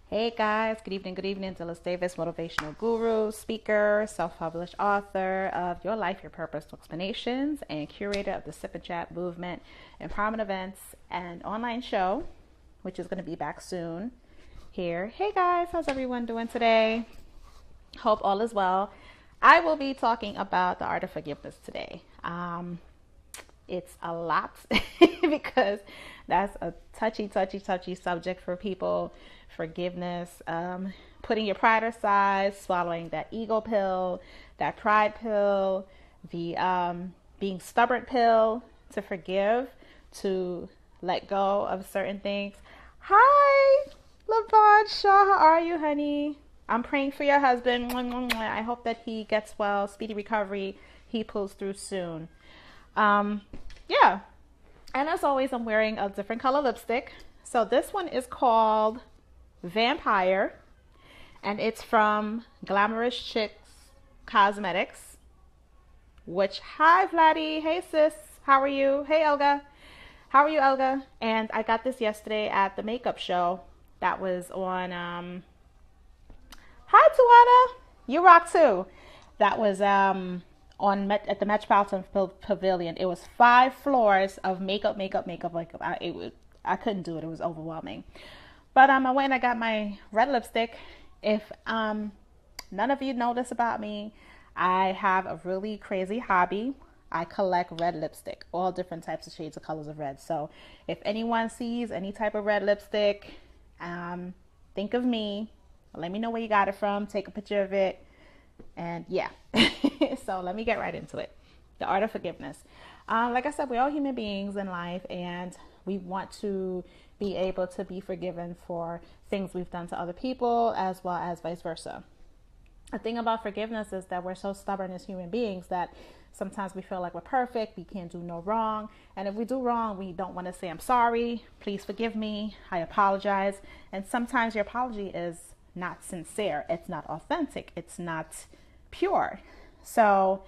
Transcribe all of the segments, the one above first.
Hey guys, good evening. Dhylles Davis, motivational guru, speaker, self-published author of Your Life, Your Purpose, No Explanations, and curator of the Sip and Chat movement, empowerment events, and online show, which is going to be back soon here. Hey guys, how's everyone doing today? Hope all is well. I will be talking about the art of forgiveness today. It's a lot because that's a touchy subject for people. Forgiveness, putting your pride aside, swallowing that ego pill, that pride pill, the being stubborn pill to forgive, to let go of certain things. Hi, LaVon Shaw, how are you, honey? I'm praying for your husband. I hope that he gets well, speedy recovery. He pulls through soon. Yeah. And as always, I'm wearing a different color lipstick. So this one is called Vampire, and it's from Glamorous Chicks Cosmetics. Which, hi Vladdy, hey sis, how are you? Hey Elga, how are you, Elga? And I got this yesterday at the makeup show that was on. Hi Tawana, you rock too. That was at the Metropolitan Pavilion. It was 5 floors of makeup. I couldn't do it. It was overwhelming. But I went and I got my red lipstick. If none of you know this about me, I have a really crazy hobby. I collect red lipstick, all different types of shades of colors of red. So if anyone sees any type of red lipstick, think of me. Let me know where you got it from. Take a picture of it. And yeah, so let me get right into it. The art of forgiveness. Like I said, we're all human beings in life, and we want to be able to be forgiven for things we've done to other people, as well as vice versa. The thing about forgiveness is that we're so stubborn as human beings that sometimes we feel like we're perfect, we can't do no wrong. And if we do wrong, we don't want to say, I'm sorry, please forgive me, I apologize. And sometimes your apology is not sincere, it's not authentic, it's not pure. So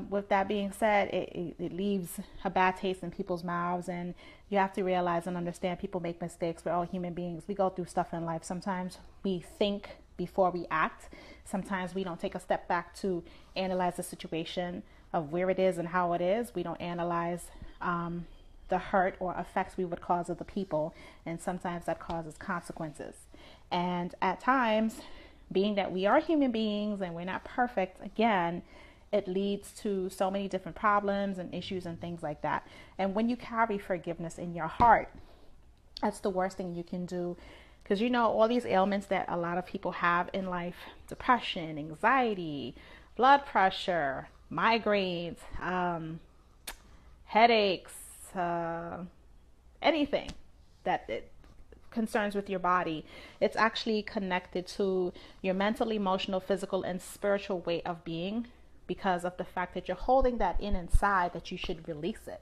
with that being said, it leaves a bad taste in people's mouths, and you have to realize and understand people make mistakes. We're all human beings. We go through stuff in life. Sometimes we think before we act. Sometimes we don't take a step back to analyze the situation of where it is and how it is. We don't analyze the hurt or effects we would cause other people, and sometimes that causes consequences. And at times, being that we are human beings and we're not perfect, again, it leads to so many different problems and issues and things like that. And when you carry forgiveness in your heart, that's the worst thing you can do. Because you know, all these ailments that a lot of people have in life, depression, anxiety, blood pressure, migraines, headaches, anything that it concerns with your body, it's actually connected to your mental, emotional, physical, and spiritual way of being, because of the fact that you're holding that inside, that you should release it.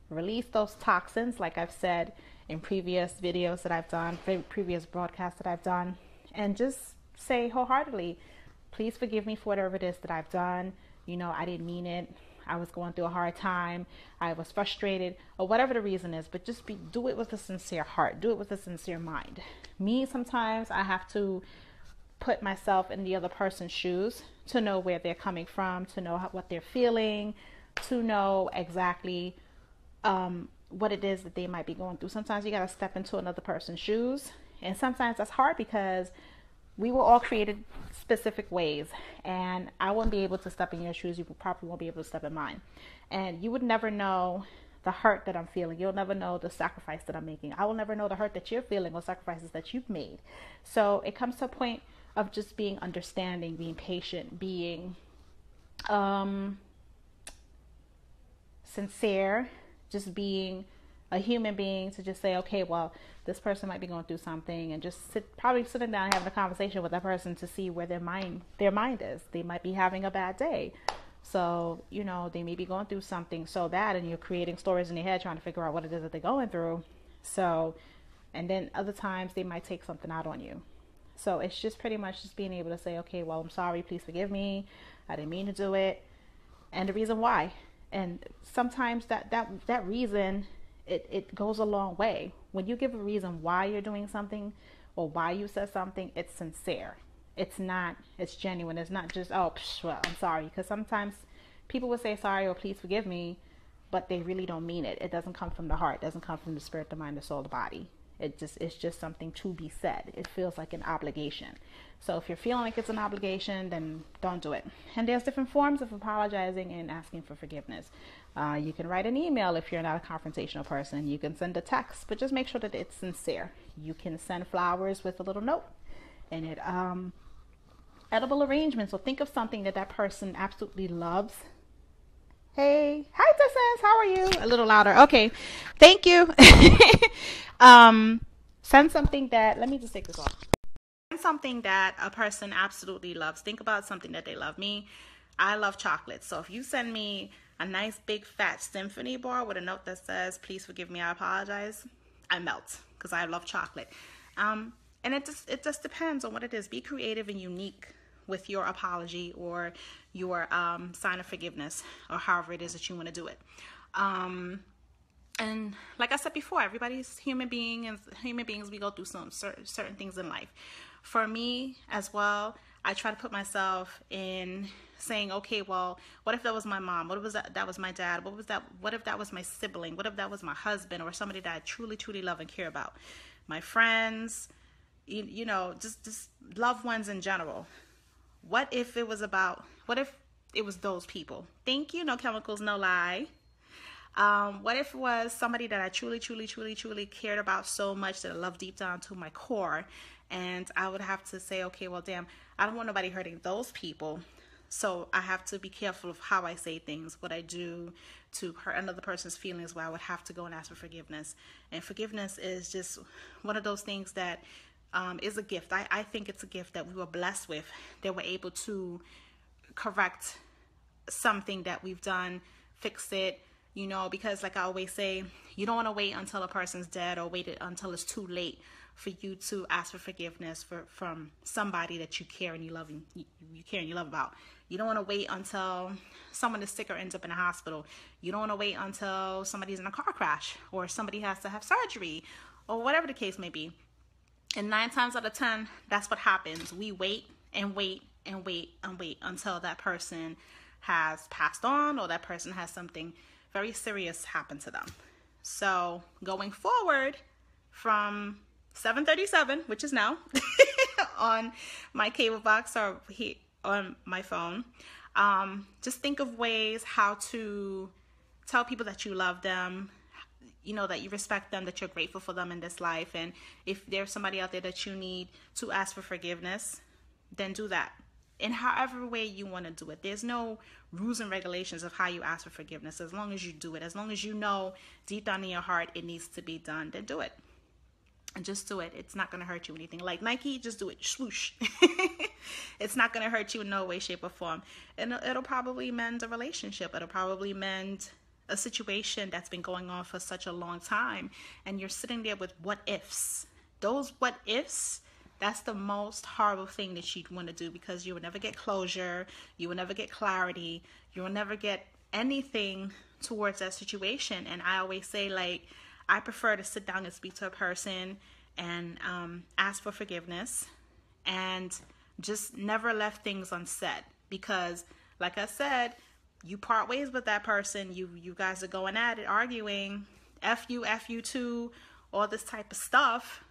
Release those toxins, like I've said in previous videos that I've done, previous broadcasts that I've done, and just say wholeheartedly, please forgive me for whatever it is that I've done. You know, I didn't mean it. I was going through a hard time. I was frustrated, or whatever the reason is, but just do it with a sincere heart. Do it with a sincere mind. Me, sometimes I have to put myself in the other person's shoes to know where they're coming from, to know what they're feeling, to know exactly what it is that they might be going through. Sometimes you got to step into another person's shoes, and sometimes that's hard because we were all created specific ways, and I won't be able to step in your shoes. You probably won't be able to step in mine, and you would never know the hurt that I'm feeling. You'll never know the sacrifice that I'm making. I will never know the hurt that you're feeling or sacrifices that you've made. So it comes to a point of just being understanding, being patient, being sincere, just being a human being, to just say, okay, well, this person might be going through something, and just probably sitting down and having a conversation with that person to see where their mind is. They might be having a bad day. So, you know, they may be going through something so bad, and you're creating stories in your head trying to figure out what it is that they're going through. So, and then other times they might take something out on you. So it's just pretty much just being able to say, okay, well, I'm sorry, please forgive me. I didn't mean to do it. And the reason why. And sometimes that reason, it goes a long way. When you give a reason why you're doing something, or why you said something, it's sincere. It's genuine. It's not just, oh, well, I'm sorry. Because sometimes people will say sorry or please forgive me, but they really don't mean it. It doesn't come from the heart. It doesn't come from the spirit, the mind, the soul, the body. It's just something to be said. It feels like an obligation. So if you're feeling like it's an obligation, then don't do it. And there's different forms of apologizing and asking for forgiveness. You can write an email if you're not a confrontational person. You can send a text, but just make sure that it's sincere. You can send flowers with a little note in it. Edible arrangement. So think of something that person absolutely loves. Hey, hi, Tessens. How are you? A little louder. Okay. Thank you. Send something that, let me just take this off. Send something that a person absolutely loves. Think about something that they love. Me, I love chocolate. So if you send me a nice big fat symphony bar with a note that says, please forgive me, I apologize, I melt because I love chocolate. And it just depends on what it is. Be creative and unique with your apology or your sign of forgiveness, or however it is that you want to do it. And like I said before, everybody's human being, and human beings, we go through some certain things in life. For me as well, I try to put myself in saying, okay, well, what if that was my mom? What if that was my dad? What if that was my sibling? What if that was my husband, or somebody that I truly, truly love and care about? My friends, you know, just loved ones in general. What if it was those people? Thank you. No chemicals, no lie. What if it was somebody that I truly, truly, truly, truly cared about so much, that I love deep down to my core, and I would have to say, okay, well, damn, I don't want nobody hurting those people, so I have to be careful of how I say things, what I do to hurt another person's feelings, where I would have to go and ask for forgiveness. And forgiveness is just one of those things that is a gift. I think it's a gift that we were blessed with, that we're able to correct something that we've done, fix it, you know, because like I always say, you don't want to wait until a person's dead or wait until it's too late for you to ask for forgiveness from somebody that you care and you love, and you care and you love about. You don't want to wait until someone is sick or ends up in a hospital. You don't want to wait until somebody's in a car crash or somebody has to have surgery or whatever the case may be. And 9 times out of 10, that's what happens. We wait and wait and wait and wait until that person has passed on, or that person has something very serious happen to them. So going forward from 7:37, which is now, on my cable box or here on my phone, just think of ways how to tell people that you love them, you know, that you respect them, that you're grateful for them in this life. And if there's somebody out there that you need to ask for forgiveness, then do that in however way you want to do it. There's no rules and regulations of how you ask for forgiveness. As long as you do it, as long as you know deep down in your heart it needs to be done, then do it. And just do it. It's not going to hurt you anything. Like Nike, just do it. Swoosh. It's not going to hurt you in no way, shape, or form. And it'll probably mend a relationship. It'll probably mend a situation that's been going on for such a long time. And you're sitting there with what ifs. Those what ifs, that's the most horrible thing that you'd want to do, because you will never get closure. You will never get clarity. You will never get anything towards that situation. And I always say, like, I prefer to sit down and speak to a person and ask for forgiveness and just never left things unsaid. Because, like I said, you part ways with that person. You guys are going at it, arguing, F you too, all this type of stuff.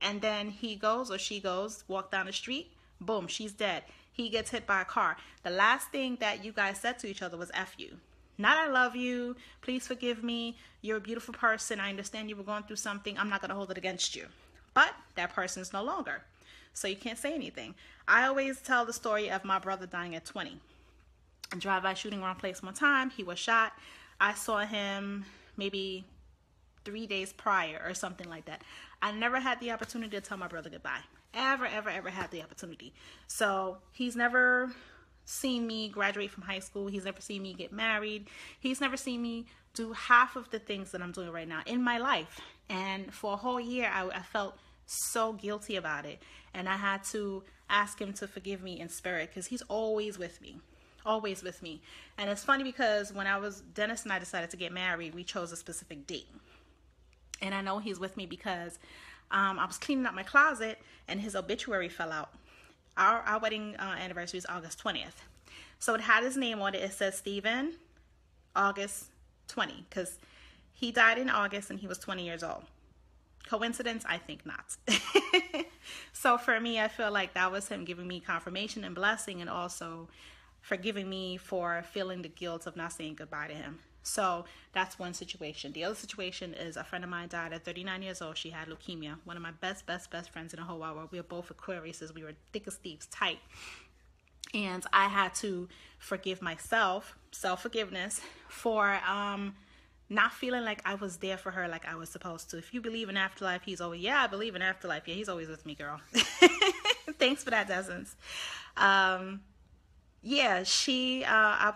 And then he goes or she goes, walk down the street, boom, she's dead. He gets hit by a car. The last thing that you guys said to each other was F you. Not I love you, please forgive me, you're a beautiful person, I understand you were going through something, I'm not going to hold it against you. But that person's no longer, so you can't say anything. I always tell the story of my brother dying at 20. A drive-by shooting wrong place one time, he was shot. I saw him maybe 3 days prior or something like that. I never had the opportunity to tell my brother goodbye. Ever had the opportunity. So he's never seen me graduate from high school. He's never seen me get married. He's never seen me do half of the things that I'm doing right now in my life. And for a whole year, I felt so guilty about it. And I had to ask him to forgive me in spirit, because he's always with me. Always with me. And it's funny because when Dennis and I decided to get married, we chose a specific date. And I know he's with me because I was cleaning up my closet and his obituary fell out. Our wedding anniversary is August 20th. So it had his name on it. It says Stephen, August 20, because he died in August and he was 20 years old. Coincidence? I think not. So for me, I feel like that was him giving me confirmation and blessing, and also forgiving me for feeling the guilt of not saying goodbye to him. So that's one situation. The other situation is a friend of mine died at 39 years old. She had leukemia. One of my best friends in the whole wide world. We were both Aquariuses. We were thick as thieves, tight. And I had to forgive myself, self-forgiveness, for not feeling like I was there for her like I was supposed to. If you believe in afterlife, he's always, yeah, I believe in afterlife. Yeah, he's always with me, girl. Thanks for that, Dozens. Yeah, I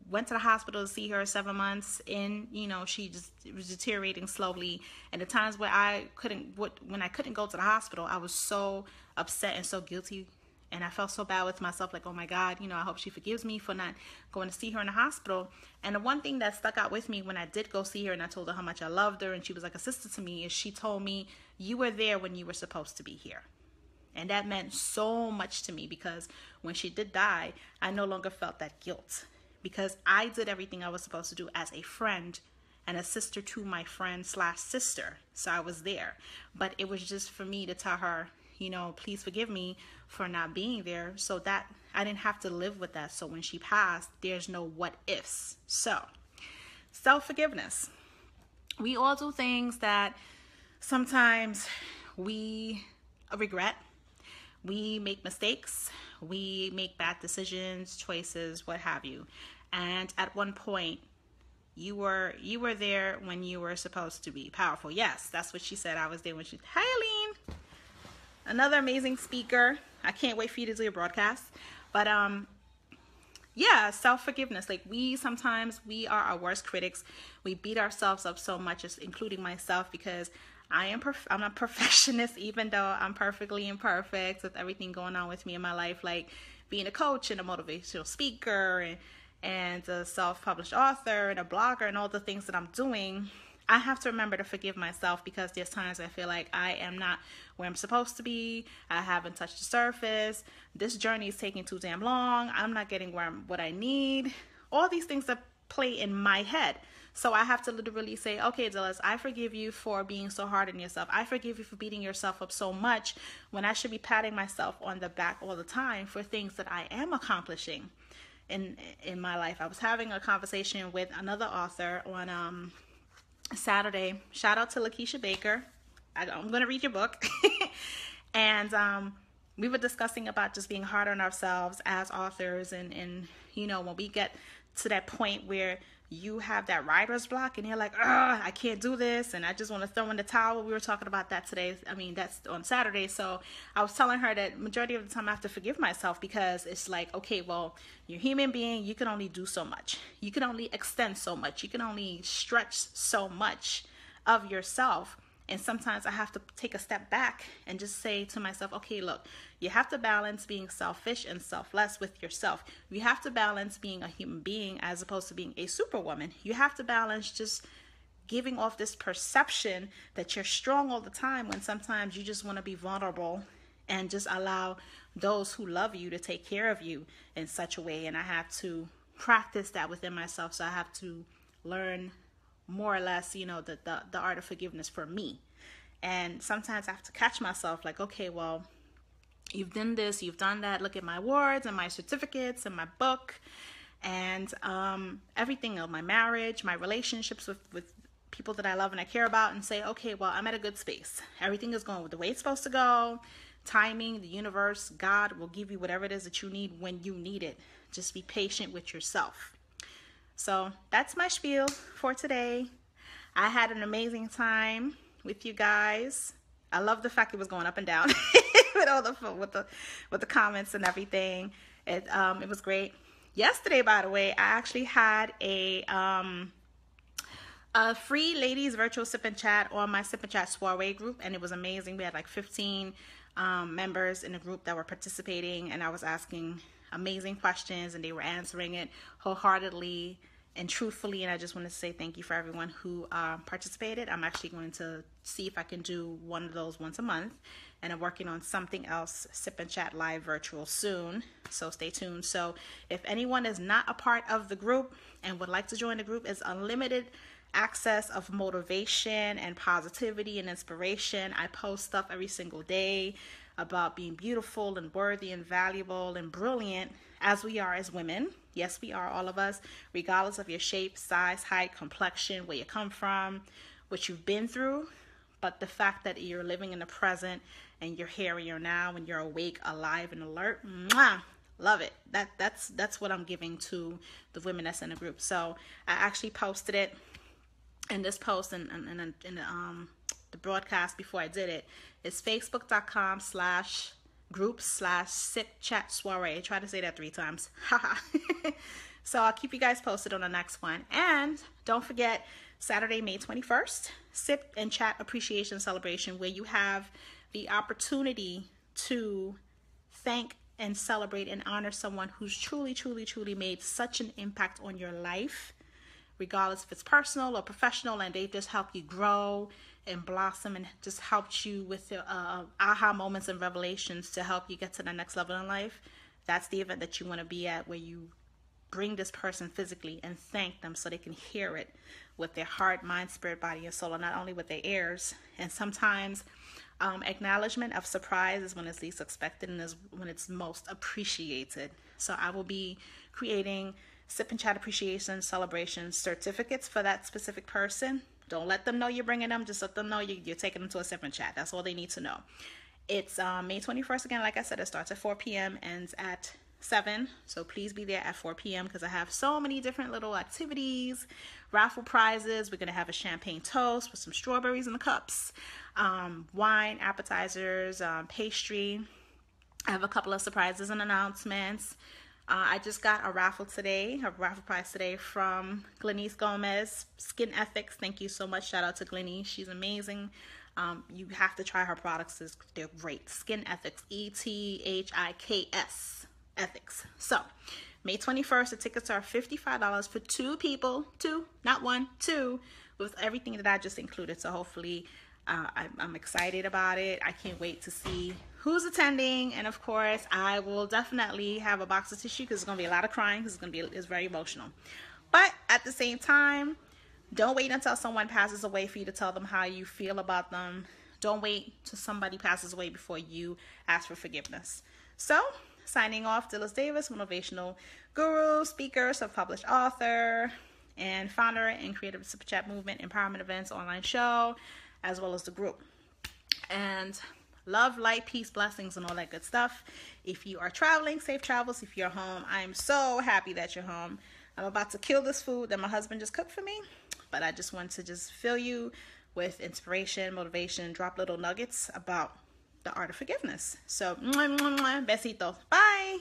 went to the hospital to see her 7 months in. You know, she just was deteriorating slowly. And the times where when I couldn't go to the hospital, I was so upset and so guilty. And I felt so bad with myself, like, oh my God, you know, I hope she forgives me for not going to see her in the hospital. And the one thing that stuck out with me when I did go see her and I told her how much I loved her and she was like a sister to me, is she told me, you were there when you were supposed to be here. And that meant so much to me, because when she did die, I no longer felt that guilt, because I did everything I was supposed to do as a friend and a sister to my friend/sister. So I was there. But it was just for me to tell her, you know, please forgive me for not being there, so that I didn't have to live with that. So when she passed, there's no what ifs. So self-forgiveness. We all do things that sometimes we regret. We make mistakes. We make bad decisions, choices, what have you. And at one point, you were there when you were supposed to be. Powerful. Yes, that's what she said. I was there when hi, Aline. Another amazing speaker. I can't wait for you to do your broadcast. But yeah, self-forgiveness. Like, sometimes we are our worst critics. We beat ourselves up so much, including myself, because I'm a perfectionist, even though I'm perfectly imperfect with everything going on with me in my life, like being a coach and a motivational speaker and a self-published author and a blogger and all the things that I'm doing. I have to remember to forgive myself, because there's times I feel like I am not where I'm supposed to be. I haven't touched the surface. This journey is taking too damn long. I'm not getting what I need. All these things that play in my head. So I have to literally say, okay, Dhylles, I forgive you for being so hard on yourself. I forgive you for beating yourself up so much, when I should be patting myself on the back all the time for things that I am accomplishing in my life. I was having a conversation with another author on Saturday. Shout out to Lakeisha Baker. I'm going to read your book. And we were discussing about just being hard on ourselves as authors. And you know, when we get to that point where you have that writer's block and you're like, I can't do this, and I just want to throw in the towel. We were talking about that today. I mean, that's on Saturday. So I was telling her that majority of the time I have to forgive myself, because it's like, okay, well, you're a human being. You can only do so much. You can only extend so much. You can only stretch so much of yourself. And sometimes I have to take a step back and just say to myself, okay, look, you have to balance being selfish and selfless with yourself. You have to balance being a human being as opposed to being a superwoman. You have to balance just giving off this perception that you're strong all the time, when sometimes you just want to be vulnerable and just allow those who love you to take care of you in such a way. And I have to practice that within myself. So I have to learn more or less, you know, the art of forgiveness for me. And sometimes I have to catch myself, like, okay, well, you've done this, you've done that. Look at my awards and my certificates and my book and everything of my marriage, my relationships with people that I love and I care about, and say, okay, well, I'm at a good space. Everything is going the way it's supposed to go. Timing, the universe, God will give you whatever it is that you need when you need it. Just be patient with yourself. So that's my spiel for today. I had an amazing time with you guys. I love the fact it was going up and down with all with the comments and everything. It was great. Yesterday, by the way, I actually had a free ladies virtual sip and chat on my sip and chat soiree group, and it was amazing. We had like 15 members in the group that were participating, and I was asking amazing questions and they were answering it wholeheartedly. and truthfully, and I just want to say thank you for everyone who participated. I'm actually going to see if I can do one of those once a month, and I'm working on something else, Sip and Chat Live Virtual, soon, so stay tuned. So if anyone is not a part of the group and would like to join the group, it's unlimited access of motivation and positivity and inspiration. I post stuff every single day about being beautiful and worthy and valuable and brilliant as we are as women. Yes, we are, all of us, regardless of your shape, size, height, complexion, where you come from, what you've been through. But the fact that you're living in the present and you're here and you're now and you're awake, alive, and alert, mwah, love it. That's what I'm giving to the women that's in the group. So I actually posted it in this post in the broadcast before I did it. It's facebook.com/group/sip-chat soiree. Try to say that 3 times. So I'll keep you guys posted on the next one. And don't forget, Saturday, May 21st, Sip and Chat Appreciation Celebration, where you have the opportunity to thank and celebrate and honor someone who's truly, truly, truly made such an impact on your life, regardless if it's personal or professional, and they just help you grow and blossom and just helped you with the aha moments and revelations to help you get to the next level in life. That's the event that you want to be at, where you bring this person physically and thank them so they can hear it with their heart, mind, spirit, body, and soul, and not only with their ears. And sometimes acknowledgement of surprise is when it's least expected and is when it's most appreciated. So I will be creating Sip and Chat Appreciation Celebration certificates for that specific person. Don't let them know you're bringing them. Just let them know you're taking them to a Sip and Chat. That's all they need to know. It's May 21st. Again, like I said, it starts at 4 p.m. ends at 7. So please be there at 4 p.m. because I have so many different little activities, raffle prizes. We're going to have a champagne toast with some strawberries in the cups, wine, appetizers, pastry. I have a couple of surprises and announcements. I just got a raffle prize today from Glenice Gomez, Skin Ethics. Thank you so much. Shout out to Glenice. She's amazing. You have to try her products. They're great. Skin Ethics, ETHIKS, Ethics. So, May 21st, the tickets are $55 for 2 people. 2, not 1, 2, with everything that I just included. So hopefully, I'm excited about it. I can't wait to see who's attending, and of course I will definitely have a box of tissue because it's going to be a lot of crying because it's very emotional. But at the same time, don't wait until someone passes away for you to tell them how you feel about them. Don't wait till somebody passes away before you ask for forgiveness. So, signing off, Dhylles Davis, motivational guru, speaker, self-published author, and founder and creator of the Super Chat Movement, Empowerment Events online show, as well as the group. And love, light, peace, blessings, and all that good stuff. If you are traveling, safe travels. If you're home, I am so happy that you're home. I'm about to kill this food that my husband just cooked for me, but I just want to just fill you with inspiration, motivation, drop little nuggets about the art of forgiveness. So, besitos. Bye.